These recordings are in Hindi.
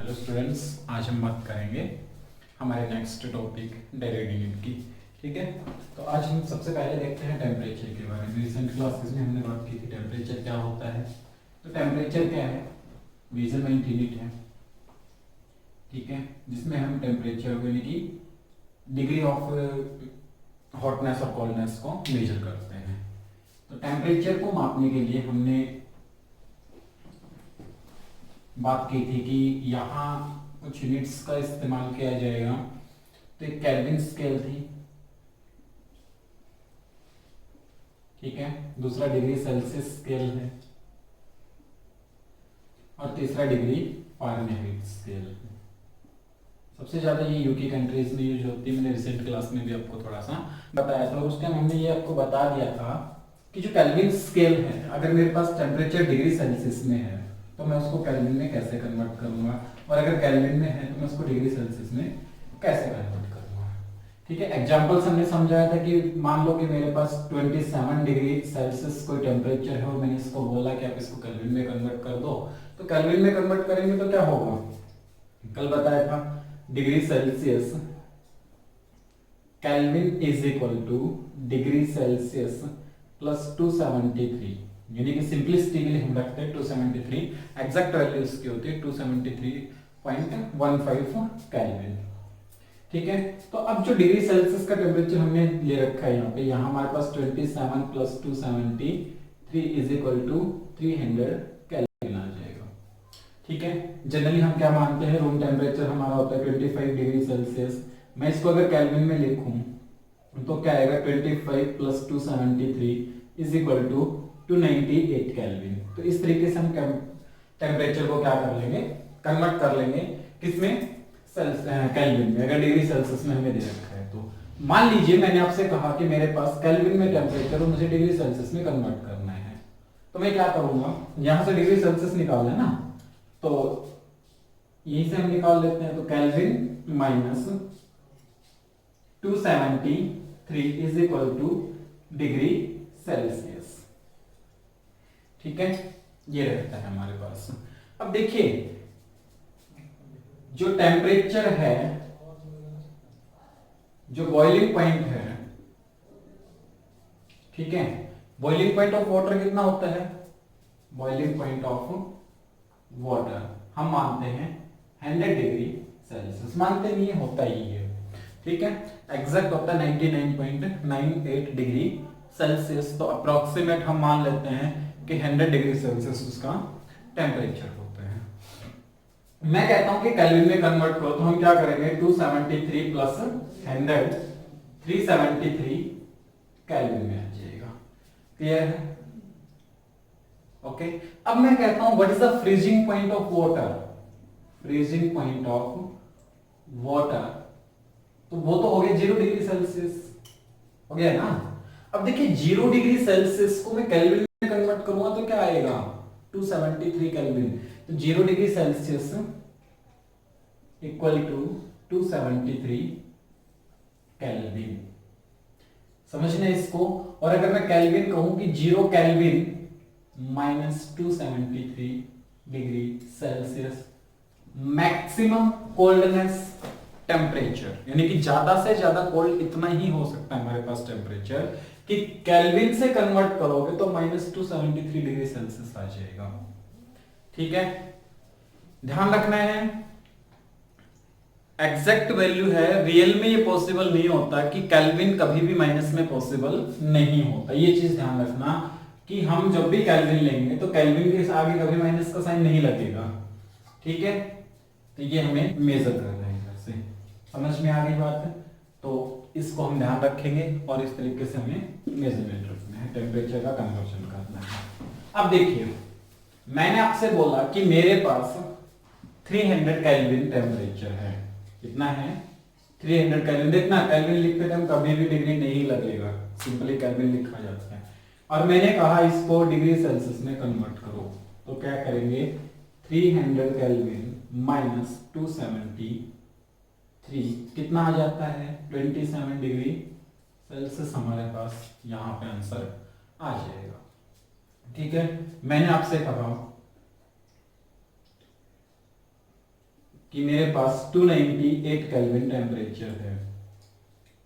हेलो स्टूडेंट्स, आज हम बात करेंगे हमारे नेक्स्ट टॉपिक डायरेक्ट यूनिट की। ठीक है, तो आज हम सबसे पहले देखते हैं टेम्परेचर के बारे में। रिसेंट क्लासेस में हमने बात की थी टेम्परेचर क्या होता है। तो टेम्परेचर क्या है, मेजरमेंट यूनिट है। ठीक है, जिसमें हम टेम्परेचर यानी कि डिग्री ऑफ हॉटनेस और कोल्डनेस को मेजर करते हैं। तो टेम्परेचर को मापने के लिए हमने बात की थी कि यहाँ कुछ यूनिट्स का इस्तेमाल किया जाएगा। तो एक केल्विन स्केल थी, ठीक है, दूसरा डिग्री सेल्सियस स्केल है और तीसरा डिग्री फारेनहाइट स्केल है। सबसे ज्यादा ये यूके कंट्रीज में यूज होती है। मैंने रिसेंट क्लास में भी आपको थोड़ा सा बताया था, उस टाइम हमने ये आपको बता दिया था कि जो केल्विन स्केल है, अगर मेरे पास टेम्परेचर डिग्री सेल्सियस में है तो मैं उसको केल्विन में कैसे कन्वर्ट करूंगा, और अगर केल्विन में है तो मैं उसको डिग्री सेल्सियस में कैसे कन्वर्ट करूंगा। ठीक है, एग्जांपल्स हमने समझाया था कि मान लो कि मेरे पास 27 डिग्री सेल्सियस कोई टेम्परेचर है और मैंने इसको बोला कि आप इसको केल्विन में कन्वर्ट कर दो। तो केल्विन में कन्वर्ट करेंगे तो क्या होगा, कल बताया था degree Celsius kelvin is equal two degree Celsius plus 273, यानी कि सिंपलिसिटी के लिए हम रखते हैं 273। एग्जैक्ट वैल्यू इसकी होती है 273.15 केल्विन। ठीक है, तो अब जो डिग्री सेल्सियस का टेम्परेचर हमने ले रखा है यहाँ पे, यहाँ हमारे पास 27 plus 273 is equal to 300 kelvin आ जाएगा। ठीक है, जनरली हम क्या मानते हैं, रूम टेम्परेचर हमारा होता है 25 डिग्री सेल्सियस। मैं इसको अगर केल्विन में लिखूं तो क्या आएगा, 25 plus 273 is equal to 298 kelvin. तो इस तरीके से हम टेम्परेचर को क्या कर लेंगे, कन्वर्ट कर लेंगे किसमें, केल्विन में, अगर डिग्री सेल्सियस में हमें दे रखा है तो। मान लीजिए मैंने आपसे कहा कि मेरे पास केल्विन में टेम्परेचर और मुझे डिग्री सेल्सियस में कन्वर्ट करना है, तो मैं क्या करूंगा, यहां से डिग्री सेल्सियस निकालना है ना, तो यहीं से हम निकाल लेते हैं। तो kelvin minus 273 is equal two degree Celsius. ठीक है, ये रहता है हमारे पास। अब देखिए, जो टेम्परेचर है, जो बॉइलिंग पॉइंट है, ठीक है, बॉइलिंग पॉइंट ऑफ वाटर कितना होता है, बॉइलिंग पॉइंट ऑफ वाटर हम मानते हैं 100 डिग्री सेल्सियस, मानते नहीं होता ही है। ठीक है, एग्जैक्ट होता है 99.98 डिग्री सेल्सियस। तो अप्रोक्सीमेट हम मान लेते हैं कि 100 डिग्री सेल्सियस उसका टेम्परेचर होता है। मैं कहता हूं कि केल्विन में कन्वर्ट करो, तो हम क्या करेंगे, 273 प्लस 100 373 केल्विन में आ जाएगा। क्लियर है, ओके। अब मैं कहता हूं what is the freezing point of water, freezing point of water, तो वो तो हो गया 0 डिग्री सेल्सियस, हो गया ना। अब देखिए 0 डिग्री सेल्सियस को मैं केल्विन में कन्वर्ट करूंगा तो क्या आएगा, 273 केल्विन। तो 0 degree celsius equal to 273 kelvin, समझना इसको। और अगर मैं केल्विन कहूं कि 0 kelvin minus 273 degree celsius maximum coldness temperature, यानी कि ज्यादा से ज्यादा कोल्ड इतना ही हो सकता है हमारे पास टेम्परेचर कि केल्विन से कन्वर्ट करोगे तो -273 डिग्री सेल्सियस आ जाएगा। ठीक है, ध्यान रखना है, एग्जैक्ट वैल्यू है, रियल में ये पॉसिबल नहीं होता कि केल्विन कभी भी माइनस में पॉसिबल नहीं होता। ये चीज ध्यान रखना कि हम जब भी केल्विन लेंगे तो केल्विन के आगे कभी माइनस का साइन नहीं लगेगा। ठीक है, तो ये हमें मेजर करना है इधर से, समझ में आ गई बात है। तो इसको हम ध्यान रखेंगे और इस तरीके से हमें मेजरमेंट रखना है, टेम्परेचर का कन्वर्जन करना है। अब देखिए, मैंने आपसे बोला कि मेरे पास 300 केल्विन टेम्परेचर है, कितना है, 300 केल्विन। देखना केल्विन लिखते टाइम कभी भी डिग्री नहीं लगेगा, सिंपली केल्विन लिखा जाता है। और मैंने कहा इसको डिग्री सेल्सियस में कन्वर्ट करो, तो क्या करेंगे, 300 केल्विन माइनस 273 कितना आ जाता है, 27 डिग्री सेल्सियस हमारे पास यहां पे आंसर आ जाएगा। ठीक है, मैंने आपसे कहा कि मेरे पास 298 केल्विन टेम्परेचर है,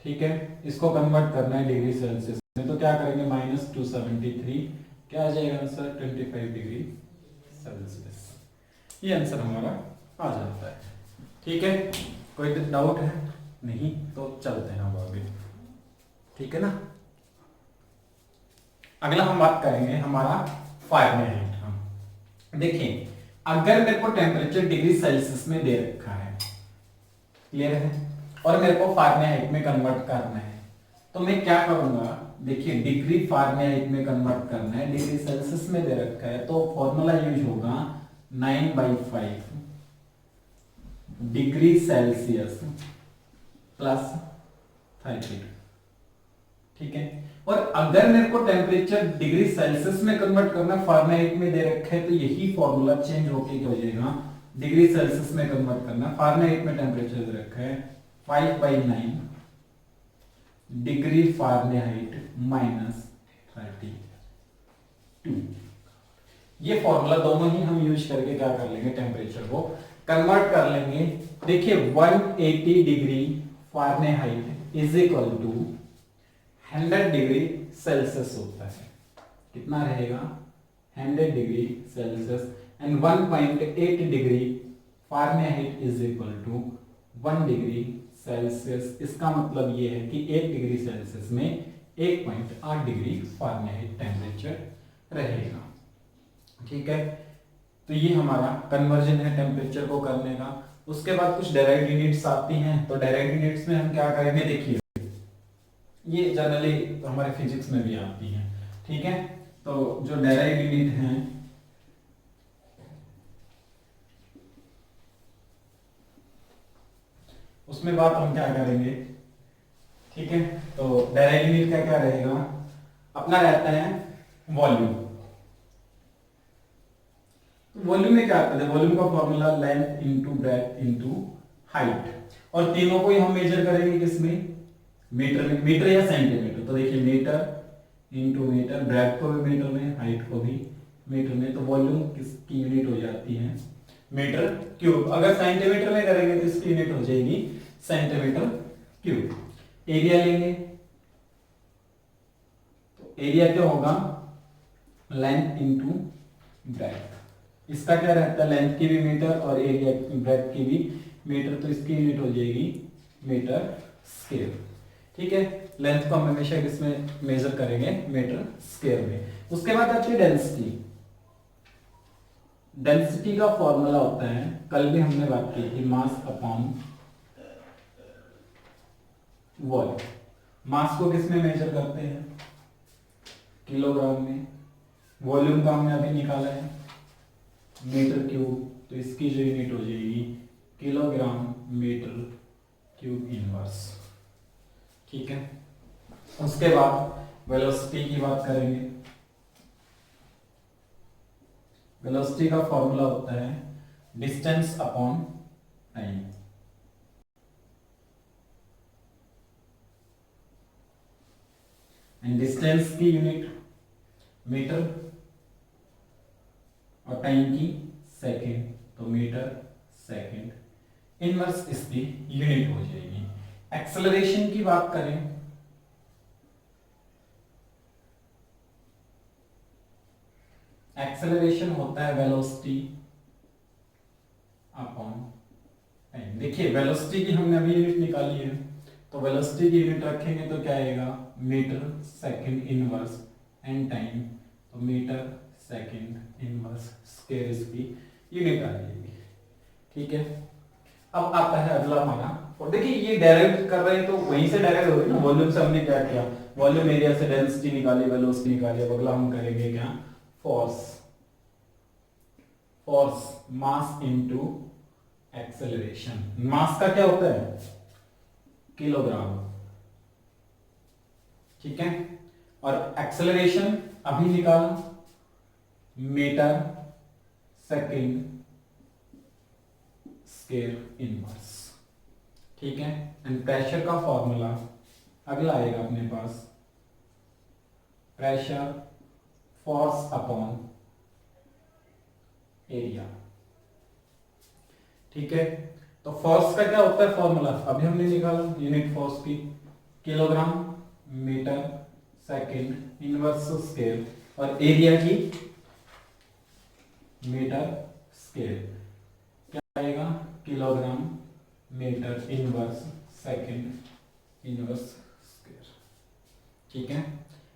ठीक है, इसको कन्वर्ट करना है डिग्री सेल्सियस में, तो क्या करेंगे -273, क्या आ जाएगा आंसर 25 डिग्री सेल्सियस। ये आंसर हमारा आ जाता है, ठीक है। कोई डाउट है? नहीं तो चलते हैं अब आगे, ठीक है ना। अगला हम बात करेंगे हमारा फारेनहाइट। हम देखिए, अगर मेरे को टेम्परेचर डिग्री सेल्सियस में दे रखा है, क्लियर है, और मेरे को फारेनहाइट में कन्वर्ट करना है, तो मैं क्या करूंगा, देखिए डिग्री फारेनहाइट में कन्वर्ट करना है, डिग्री सेल्सियस में दे रखा है, तो फॉर्मूला यूज होगा 9/5 डिग्री सेल्सियस प्लस 30, ठीक है। और अगर मेरे को टेम्परेचर डिग्री सेल्सियस में कन्वर्ट करना फारेनहाइट में दे रखा है, तो यही फॉर्मूला चेंज होके क्या हो जाएगा, डिग्री सेल्सियस में कन्वर्ट करना, फारेनहाइट में टेम्परेचर दे रखा है 5/9 डिग्री फारेनहाइट -32। ये फॉर्मूला दोनों ही हम यूज करके क्या कर लेंगे, टेम्परेचर को कन्वर्ट कर लेंगे। देखिए 180 degree fahrenheit is equal to 100 degree celsius होता है, कितना रहेगा 100 degree celsius, and 1.8 degree fahrenheit is equal to 1 degree celsius. इसका मतलब ये है कि 1 डिग्री सेल्सियस में 1.8 डिग्री फारेनहाइट टेम्परेचर रहेगा, ठीक है। तो ये हमारा कन्वर्जन है टेम्परेचर को करने का। उसके बाद कुछ डायरेक्ट यूनिट्स आती हैं, तो डायरेक्ट यूनिट्स में हम क्या करेंगे, देखिए ये जनरली हमारे फिजिक्स में भी आती हैं, ठीक है। तो जो डायरेक्ट यूनिट हैं, उसमें बात हम क्या करेंगे, ठीक है। तो डायरेक्ट यूनिट का क्या रहेगा, अपना रहता है वॉल्यूम। वॉल्यूम में क्या आता है, वॉल्यूम का formula length into breadth into height, और तीनों को ही हम मेजर करेंगे किसमें, मीटर में, मीटर या सेंटीमीटर। तो देखिए मीटर इनटू मीटर, ब्रेथ को भी मीटर में, हाइट को भी मीटर में, तो वॉल्यूम किसकी यूनिट हो जाती है मीटर क्यूब। अगर सेंटीमीटर में करेंगे तो इसकी यूनिट हो जाएगी सेंटीमीटर क्यूब। एरिया लेंगे तो एरिया क्या होगा, लेंथ इनटू ब्रेथ। इसका क्या रहता है, लेंथ की भी मीटर और एरिया ब्रेथ की भी मीटर, तो इसकी यूनिट हो जाएगी मीटर स्क्वायर, ठीक है। लेंथ को हम हमेशा किसमें मेजर करेंगे, मीटर स्क्वायर में। उसके बाद आती है डेंसिटी। डेंसिटी का फॉर्मूला होता है, कल भी हमने बात की थी, मास अपॉन वॉल्यूम। मास को किसमें मेजर करते हैं, किलोग्राम में। वॉल्यूम का हमने अभी निकाला है मीटर क्यूब, तो इसकी जो यूनिट हो जाएगी किलोग्राम मीटर क्यूब इनवर्स, ठीक है। उसके बाद वेलोसिटी की बात करेंगे। वेलोसिटी का फॉर्मूला होता है distance upon time. And distance की यूनिट मीटर और टाइम की सेकंड, तो मीटर सेकंड, इनवर्स इसकी यूनिट हो जाएगी। एक्सेलरेशन की बात करें, एक्सेलरेशन होता है वेलोसिटी अपॉन टाइम। देखिए वेलोसिटी की हमने अभी यूनिट निकाली है, तो वेलोसिटी की यूनिट रखेंगे तो क्या आएगा, metre second inverse, and time तो मीटर सेकंड इनवर्स स्क्वायर इसकी यूनिट आ जाएगी, ठीक है। अब आता है अगला हमारा, और देखिए ये डायरेक्ट कर रहे हैं तो वहीं से डायरेक्ट हो गई ना, वॉल्यूम से हमने क्या किया, वॉल्यूम एरिया से डेंसिटी निकाली, वेलोसिटी निकाली। अब अगला हम करेंगे क्या, force. Force mass into acceleration. Mass का क्या होता है, किलोग्राम, ठीक है। और एक्सेलरेशन अभी निकाला, मीटर सेकंड स्क्वायर इनवर्स, ठीक है। एंड प्रेशर का फॉर्मूला अगला आएगा अपने पास, प्रेशर फोर्स अपॉन एरिया, ठीक है, तो फोर्स का क्या होता है फॉर्मूला अभी हमने निकाला, यूनिट फोर्स की kilogram metre second inverse square, और एरिया की मीटर स्केल, क्या आएगा kilogram metre inverse second inverse square. ठीक है,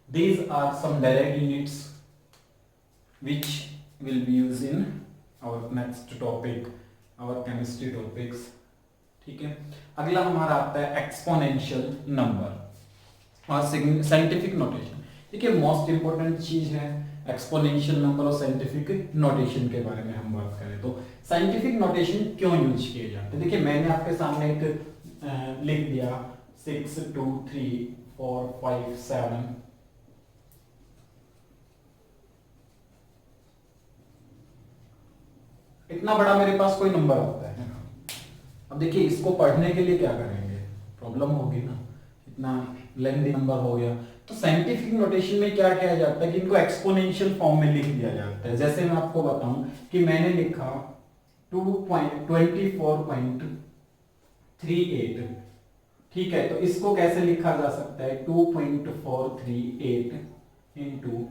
these are some direct units which will be used in our next topic, our chemistry topics। ठीक है, अगला हमारा आता है एक्सपोनेंशियल नंबर और साइंटिफिक नोटेशन। देखिए मोस्ट इंपोर्टेंट चीज है एक्सपोनेंशियल नंबर और साइंटिफिक नोटेशन के बारे में हम बात करें तो साइंटिफिक नोटेशन क्यों यूज किए जाते हैं। देखिए मैंने आपके सामने एक लिख दिया 6 2 3 4 5 7, इतना बड़ा मेरे पास कोई नंबर होता है। अब देखिए इसको पढ़ने के लिए क्या करेंगे, प्रॉब्लम होगी ना, इतना लेंथी नंबर हो गया। तो साइंटिफिक नोटेशन में क्या किया जाता है कि इनको एक्सपोनेंशियल फॉर्म में लिख दिया जाता है। जैसे मैं आपको बताऊं कि मैंने लिखा 2.24.38, ठीक है, तो इसको कैसे लिखा जा सकता है 2.438 इंटू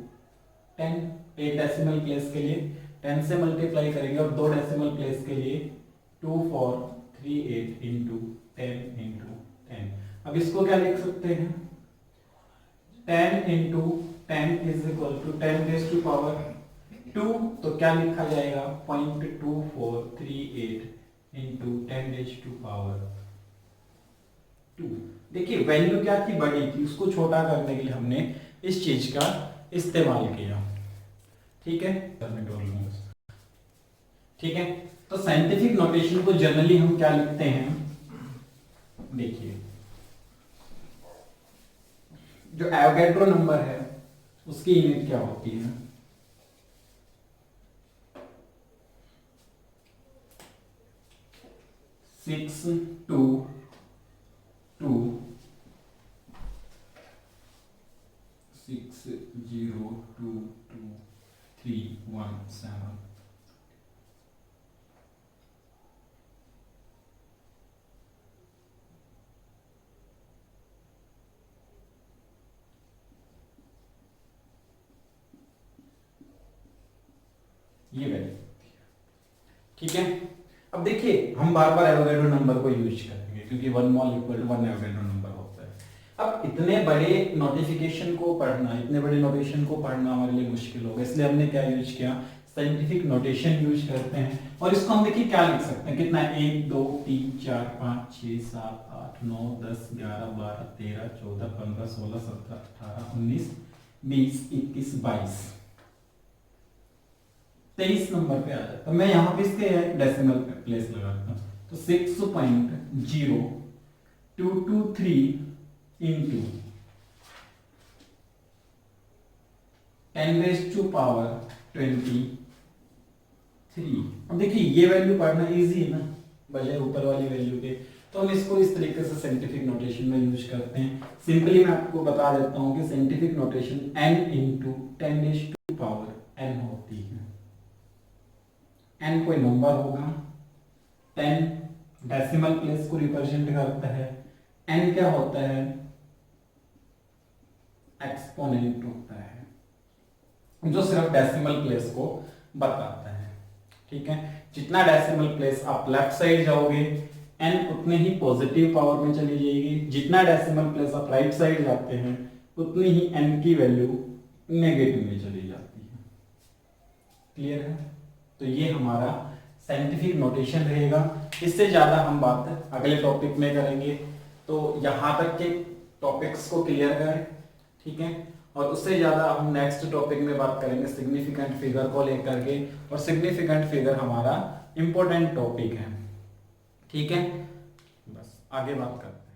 10, 8 डेसिमल प्लेस के लिए 10 से मल्टीप्लाई करेंगे और 2 डेसिमल प्लेस के लिए 2438 इंटू 10 इंटू 10। अब इसको क्या लिख सकते हैं 10 into 10 is equal to 10 raise to power 2, तो क्या लिखा जाएगा 0.2438 इंटू 10 रेज़ टू पावर 2। देखिए वैल्यू क्या थी, बड़ी थी, उसको छोटा करने के लिए हमने इस चीज का इस्तेमाल किया। ठीक है, ठीक है, तो साइंटिफिक नोटेशन को जनरली हम क्या लिखते हैं, देखिए जो एवोगैड्रो नंबर है उसकी यूनिट क्या होती है, सिक्स टू टू 60222317। ये वैल्यू, ठीक है। अब देखिए हम बार बार एवोगैड्रो नंबर को यूज करेंगे क्योंकि 1 mole equal to 1 Avogadro number होता है। अब इतने बड़े नोटिफिकेशन को पढ़ना, इतने बड़े नोटेशन को पढ़ना हमारे लिए मुश्किल होगा, इसलिए हमने क्या यूज किया, साइंटिफिक नोटेशन यूज करते हैं। और इसको हम देखिए क्या लिख सकते हैं, कितना 1 2 3 4 5 6 7 8 9 10 11 12 13 14 15 16 17 18 19 20 21 22 23 नंबर पे आ जाता। मैं यहाँ पे इसके डेसिमल प्लेस लगाता हूँ, तो 6.0223 इंटू 10 रेज़ टू पावर 23। अब देखिए ये वैल्यू पढ़ना इजी है ना, बजाय ऊपर वाली वैल्यू के, तो हम इसको इस तरीके से साइंटिफिक नोटेशन में यूज करते हैं। सिंपली मैं आपको बता देता हूँ कि scientific notation n into 10 raise to power n होती है। n कोई नंबर होगा, 10 डेसिमल प्लेस को रिप्रेजेंट करता है, n क्या होता है, एक्सपोनेंट होता है जो सिर्फ डेसिमल प्लेस को बताता है। ठीक है, जितना डेसिमल प्लेस आप लेफ्ट साइड जाओगे n उतने ही पॉजिटिव पावर में चली जाएगी, जितना डेसिमल प्लेस आप राइट साइड जाते हैं उतनी ही n की वैल्यू नेगेटिव में चली जाती है। क्लियर है, तो ये हमारा साइंटिफिक नोटेशन रहेगा। इससे ज्यादा हम बात अगले टॉपिक में करेंगे, तो यहाँ तक के टॉपिक्स को क्लियर करें। ठीक है, और उससे ज्यादा हम नेक्स्ट टॉपिक में बात करेंगे सिग्निफिकेंट फिगर को लेकर के, और सिग्निफिकेंट फिगर हमारा इंपॉर्टेंट टॉपिक है। ठीक है, बस आगे बात करते हैं।